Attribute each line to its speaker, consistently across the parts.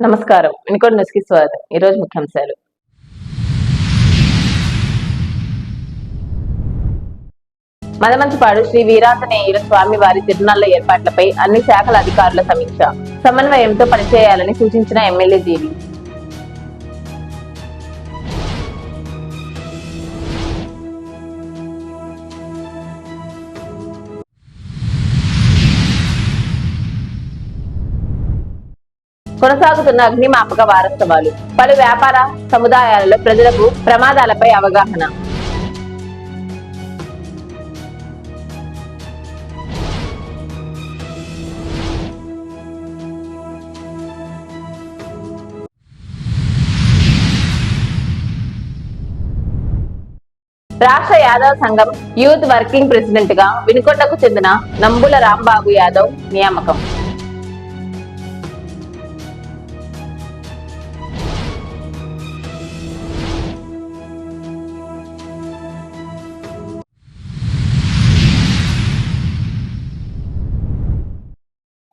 Speaker 1: నమస్కారం. వినుకొండ న్యూస్‌కి స్వాగతం. ఈరోజు ముఖ్యాంశాలు. మదమంచిపాడు శ్రీ వీరాంజనేయుల స్వామివారి తిరునాళ్ల ఏర్పాట్లపై అన్ని శాఖల అధికారుల సమీక్ష. సమన్వయంతో పనిచేయాలని సూచించిన ఎమ్మెల్యే జీవి. కొనసాగుతున్న అగ్నిమాపక వారోత్సవాలు. పలు వ్యాపార సముదాయాలలో ప్రజలకు ప్రమాదాలపై అవగాహన. రాష్ట్ర యాదవ్ సంఘం యూత్ వర్కింగ్ ప్రెసిడెంట్ గా వినుకొండకు చెందిన నంబుల రాంబాబు యాదవ్ నియామకం.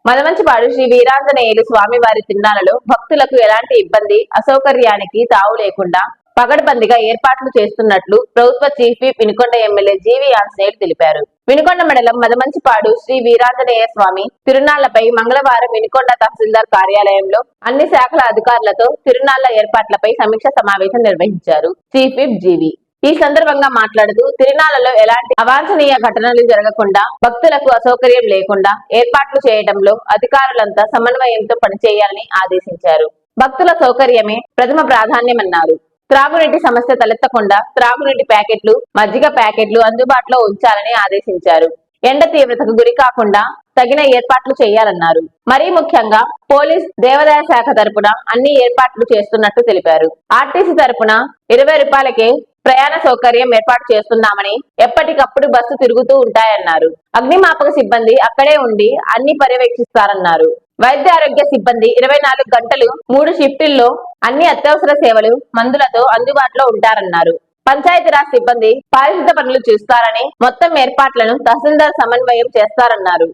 Speaker 1: మదమంచిపాడు శ్రీ వీరాంజనేయులు స్వామివారి తిరునాళ్లలో భక్తులకు ఎలాంటి ఇబ్బంది అసౌకర్యానికి తావు లేకుండా పగడ్బందీగా ఏర్పాట్లు చేస్తున్నట్లు ప్రభుత్వ చీఫ్ విప్ వినుకొండ ఎమ్మెల్యే జీవి ఆంజనేయులు తెలిపారు. వినుకొండ మండలం మదమంచిపాడు శ్రీ వీరాంజనేయ స్వామి తిరునాళ్లపై మంగళవారం వినుకొండ తహసీల్దార్ కార్యాలయంలో అన్ని శాఖల అధికారులతో తిరునాళ్ల ఏర్పాట్లపై సమీక్ష సమావేశం నిర్వహించారు చీఫ్ విప్ జీవి. ఈ సందర్భంగా మాట్లాడుతూ తిరునాళ్లలో ఎలాంటి అవాంఛనీయ ఘటనలు జరగకుండా భక్తులకు అసౌకర్యం లేకుండా ఏర్పాట్లు చేయడంలో అధికారులంతా సమన్వయంతో పనిచేయాలని ఆదేశించారు. భక్తుల సౌకర్యమే ప్రథమ ప్రాధాన్యమన్నారు. త్రాగునీటి సమస్య తలెత్తకుండా త్రాగునీటి ప్యాకెట్లు, మజ్జిగ ప్యాకెట్లు అందుబాటులో ఉంచాలని ఆదేశించారు. ఎండ తీవ్రతకు గురి కాకుండా తగిన ఏర్పాట్లు చేయాలన్నారు. మరీ ముఖ్యంగా పోలీస్ దేవాదాయ శాఖ తరపున అన్ని ఏర్పాట్లు చేస్తున్నట్టు తెలిపారు. ఆర్టీసీ తరపున 20 రూపాయలకే ప్రయాణ సౌకర్యం ఏర్పాటు చేస్తున్నామని, ఎప్పటికప్పుడు బస్సు తిరుగుతూ ఉంటాయన్నారు. అగ్నిమాపక సిబ్బంది అక్కడే ఉండి అన్ని పర్యవేక్షిస్తారన్నారు. వైద్య ఆరోగ్య సిబ్బంది 24 గంటలు 3 షిఫ్టుల్లో అన్ని అత్యవసర సేవలు మందులతో అందుబాటులో ఉంటారన్నారు. పంచాయతీరాజ్ సిబ్బంది పారిశుద్ధ పనులు చూస్తారని, మొత్తం ఏర్పాట్లను తహసీల్దార్ సమన్వయం చేస్తారన్నారు.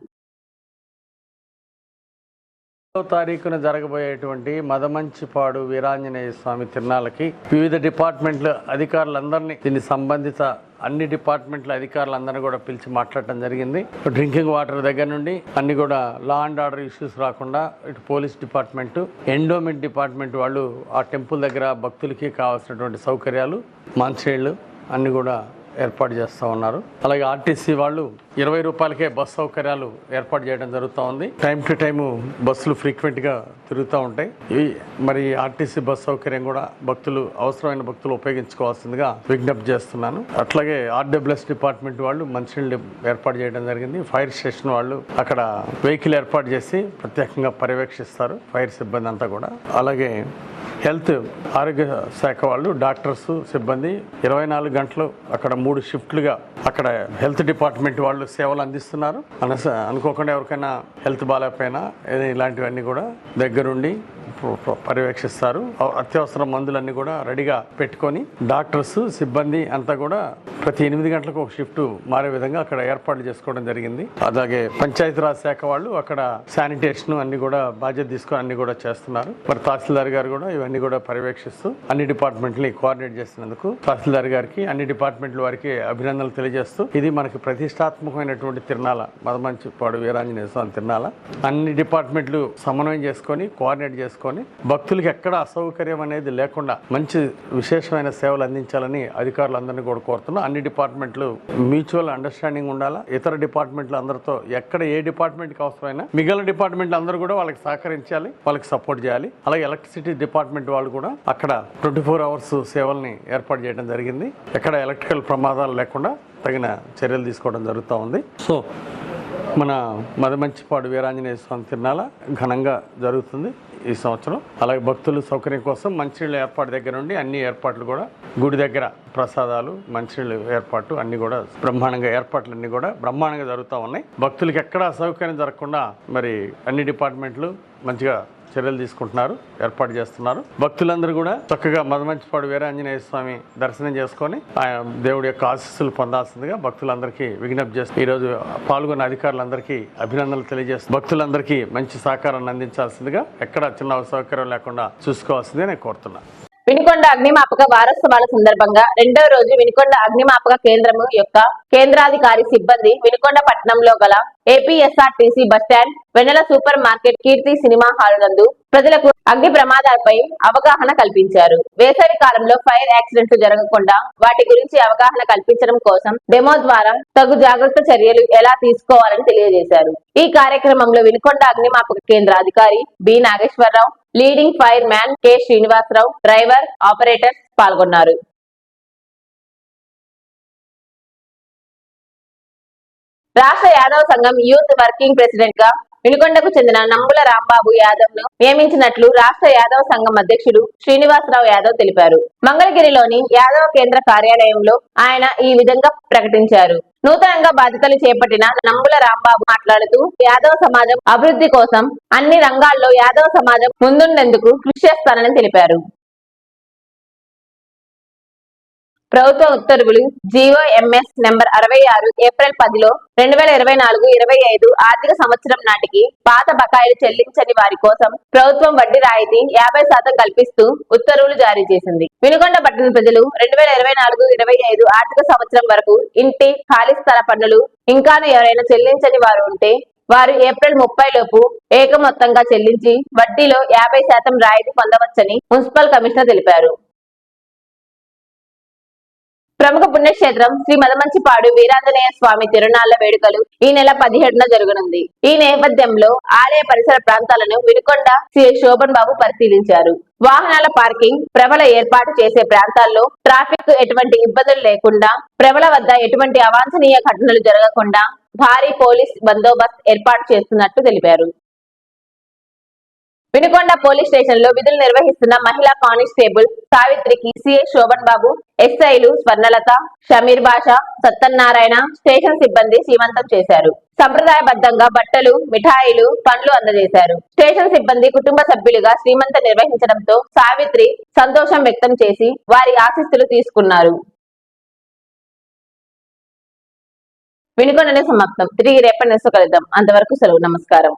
Speaker 2: తారీఖున జరగబోయేటువంటి మదమంచిపాడు వీరాంజనేయ స్వామి తిరునాళ్ళకి వివిధ డిపార్ట్మెంట్ల అధికారులందరినీ, దీని సంబంధిత అన్ని డిపార్ట్మెంట్ల అధికారులందరినీ కూడా పిలిచి మాట్లాడటం జరిగింది. డ్రింకింగ్ వాటర్ దగ్గర నుండి అన్ని కూడా లా అండ్ ఆర్డర్ ఇష్యూస్ రాకుండా ఇటు పోలీస్ డిపార్ట్మెంట్, ఎండోమెంట్ డిపార్ట్మెంట్ వాళ్ళు ఆ టెంపుల్ దగ్గర భక్తులకి కావాల్సినటువంటి సౌకర్యాలు, మంచినీళ్ళు అన్ని కూడా ఏర్పాటు చేస్తూ ఉన్నారు. అలాగే ఆర్టీసీ వాళ్ళు 20 రూపాయలకే బస్ సౌకర్యాలు ఏర్పాటు చేయడం జరుగుతూ ఉంది. టైం టు టైము బస్సులు ఫ్రీక్వెంట్గా తిరుగుతూ ఉంటాయి. మరి ఆర్టీసీ బస్ సౌకర్యం కూడా అవసరమైన భక్తులు ఉపయోగించుకోవాల్సిందిగా విజ్ఞప్తి చేస్తున్నాను. అట్లాగే ఆర్డబ్ల్యూఎస్ డిపార్ట్మెంట్ వాళ్ళు మంచినీళ్ళు ఏర్పాటు చేయడం జరిగింది. ఫైర్ స్టేషన్ వాళ్ళు అక్కడ వెహికల్ ఏర్పాటు చేసి ప్రత్యేకంగా పర్యవేక్షిస్తారు ఫైర్ సిబ్బంది అంతా కూడా. అలాగే హెల్త్ ఆరోగ్య శాఖ వాళ్ళు, డాక్టర్స్ సిబ్బంది 24 గంటలు అక్కడ 3 షిఫ్ట్లుగా అక్కడ హెల్త్ డిపార్ట్మెంట్ వాళ్ళు సేవలు అందిస్తున్నారు. అనుకోకుండా ఎవరికైనా హెల్త్ బాగాలేకపోయినా ఇలాంటివన్నీ కూడా దగ్గరుండి పర్యవేక్షిస్తారు. అత్యవసర మందులన్నీ కూడా రెడీగా పెట్టుకొని డాక్టర్స్ సిబ్బంది అంతా కూడా ప్రతి 8 గంటలకు ఒక షిఫ్ట్ మారే విధంగా అక్కడ ఏర్పాట్లు చేసుకోవడం జరిగింది. అలాగే పంచాయతీరాజ్ శాఖ వాళ్ళు అక్కడ శానిటేషన్ అన్ని కూడా బాధ్యత తీసుకొని అన్ని కూడా చేస్తున్నారు. మరి తహసీల్దార్ గారు కూడా ఇవన్నీ కూడా పర్యవేక్షిస్తూ అన్ని డిపార్ట్మెంట్ని కోఆర్డినేట్ చేసినందుకు తహసీల్దార్ గారికి, అన్ని డిపార్ట్మెంట్ల వారికి అభినందనలు తెలియజేస్తూ, ఇది మనకి ప్రతిష్టాత్మకమైనటువంటి తిరునాళ మదమంచిపాడు వీరాంజనేయ స్వామి తిరునాళ. అన్ని డిపార్ట్మెంట్లు సమన్వయం చేసుకొని కోఆర్డినేట్ చేసుకొని భక్తులకు ఎక్కడ అసౌకర్యం అనేది లేకుండా మంచి విశేషమైన సేవలు అందించాలని అధికారులందరినీ కూడా కోరుతున్నాం. అన్ని డిపార్ట్మెంట్లు మ్యూచువల్ అండర్స్టాండింగ్ ఉండాలా. ఇతర డిపార్ట్మెంట్లు అందరితో ఎక్కడ ఏ డిపార్ట్మెంట్కి అవసరమైనా మిగిలిన డిపార్ట్మెంట్లు అందరూ కూడా వాళ్ళకి సహకరించాలి, వాళ్ళకి సపోర్ట్ చేయాలి. అలాగే ఎలక్ట్రిసిటీ డిపార్ట్మెంట్ వాళ్ళు కూడా అక్కడ 24 అవర్స్ సేవల్ని ఏర్పాటు చేయడం జరిగింది. ఎక్కడ ఎలక్ట్రికల్ ప్రమాదాలు లేకుండా తగిన చర్యలు తీసుకోవడం జరుగుతూ ఉంది. సో మన మదమంచిపాడు వీరాంజనేయ స్వామి తిరునాళ ఘనంగా జరుగుతుంది ఈ సంవత్సరం. అలాగే భక్తుల సౌకర్యం కోసం మంచినీళ్ళ ఏర్పాటు దగ్గర నుండి అన్ని ఏర్పాట్లు కూడా, గుడి దగ్గర ప్రసాదాలు, మంచినీళ్ళు ఏర్పాటు అన్ని కూడా ఏర్పాట్లన్నీ కూడా బ్రహ్మాండంగా జరుగుతూ ఉన్నాయి. భక్తులకి ఎక్కడ అసౌకర్యం జరగకుండా మరి అన్ని డిపార్ట్మెంట్లు మంచిగా చర్యలు తీసుకుంటున్నారు, ఏర్పాటు చేస్తున్నారు. భక్తులందరూ కూడా చక్కగా మదమంచిపాడు వీరాంజనేయ స్వామి దర్శనం చేసుకొని ఆయన దేవుడి యొక్క ఆశీస్సులు పొందాల్సిందిగా భక్తులందరికీ విజ్ఞప్తి చేస్తూ ఈరోజు పాల్గొన్న అధికారులందరికీ అభినందనలు తెలియజేస్తూ భక్తులందరికీ మంచి సహకారాన్ని అందించాల్సిందిగా ఎక్కడ చిన్న సౌకర్యం లేకుండా చూసుకోవాల్సిందిగా నేను కోరుతున్నాను.
Speaker 1: వినుకొండ అగ్నిమాపక వారోత్సవాల సందర్భంగా 2వ రోజు వినుకొండ అగ్నిమాపక కేంద్రము యొక్క కేంద్రాధికారి సిబ్బంది వినుకొండ పట్టణంలో గల ఏపీఎస్ఆర్టీసీ బస్టాండ్, వెన్నెల సూపర్ మార్కెట్, కీర్తి సినిమా హాల్ నందు ప్రజలకు అగ్ని ప్రమాదాలపై అవగాహన కల్పించారు. వేసవి కాలంలో ఫైర్ యాక్సిడెంట్లు జరగకుండా వాటి గురించి అవగాహన కల్పించడం కోసం డెమో ద్వారా తగు జాగ్రత్త చర్యలు ఎలా తీసుకోవాలని తెలియజేశారు. ఈ కార్యక్రమంలో వినుకొండ అగ్నిమాపక కేంద్ర అధికారి B Nageswararao, leading fireman K Srinivasarao, driver, operators పాల్గొన్నారు. రాష్ట్ర యాదవ సంఘం యూత్ వర్కింగ్ ప్రెసిడెంట్ గా వినుకొండకు చెందిన నంబుల రాంబాబు యాదవ్ ను నియమించినట్లు రాష్ట్ర యాదవ సంఘం అధ్యక్షుడు శ్రీనివాసరావు యాదవ్ తెలిపారు. మంగళగిరిలోని యాదవ కేంద్ర కార్యాలయంలో ఆయన ఈ విధంగా ప్రకటించారు. నూతనంగా బాధ్యతలు చేపట్టిన నంబుల రాంబాబు మాట్లాడుతూ యాదవ సమాజం అభివృద్ధి కోసం అన్ని రంగాల్లో యాదవ సమాజం ముందుండేందుకు కృషి చేస్తానని తెలిపారు. ప్రభుత్వ ఉత్తర్వులు GOMS నెంబర్ 66 ఏప్రిల్ 10లో 2024-25 ఆర్థిక సంవత్సరం నాటికి పాత బకాయిలు చెల్లించని వారి కోసం ప్రభుత్వం వడ్డీ రాయితీ 50% కల్పిస్తూ ఉత్తర్వులు జారీ చేసింది. వినుకొండ పట్టణ ప్రజలు 2024-25 ఆర్థిక సంవత్సరం వరకు ఇంటి, ఖాళీ స్థల పన్నులు ఇంకాను ఎవరైనా చెల్లించని వారు ఉంటే వారు ఏప్రిల్ 30 లోపు ఏక మొత్తంగా చెల్లించి వడ్డీలో 50% రాయితీ పొందవచ్చని మున్సిపల్ కమిషనర్ తెలిపారు. ప్రముఖ పుణ్యక్షేత్రం శ్రీ మదమంచిపాడు వీరాంజనేయ స్వామి తిరునాళ్ల వేడుకలు ఈ నెల 17న జరగనుంది. ఈ నేపథ్యంలో ఆలయ పరిసర ప్రాంతాలను వినుకొండ సిఐ శోభన్ బాబు పరిశీలించారు. వాహనాల పార్కింగ్, ప్రభల ఏర్పాటు చేసే ప్రాంతాల్లో ట్రాఫిక్ ఎటువంటి ఇబ్బందులు లేకుండా, ప్రభల వద్ద ఎటువంటి అవాంఛనీయ ఘటనలు జరగకుండా భారీ పోలీస్ బందోబస్తు ఏర్పాటు చేస్తున్నట్టు తెలిపారు. వినుకొండ పోలీస్ స్టేషన్ లో విధులు నిర్వహిస్తున్న మహిళా కానిస్టేబుల్ సావిత్రికి సిఐ శోభన్ బాబు, ఎస్ఐలు స్వర్ణలత, షమీర్ బాషా, సత్తన్నారాయణ, స్టేషన్ సిబ్బంది సీమంతం చేశారు. సంప్రదాయబద్ధంగా బట్టలు, మిఠాయిలు, పండ్లు అందజేశారు. స్టేషన్ సిబ్బంది కుటుంబ సభ్యులుగా శ్రీమంతం నిర్వహించడంతో సావిత్రి సంతోషం వ్యక్తం చేసి వారి ఆశీస్సులు తీసుకున్నారు. వినుకొండనే సమాప్తం. తిరిగి రేపటి కలుద్దాం. అంతవరకు సెలవు. నమస్కారం.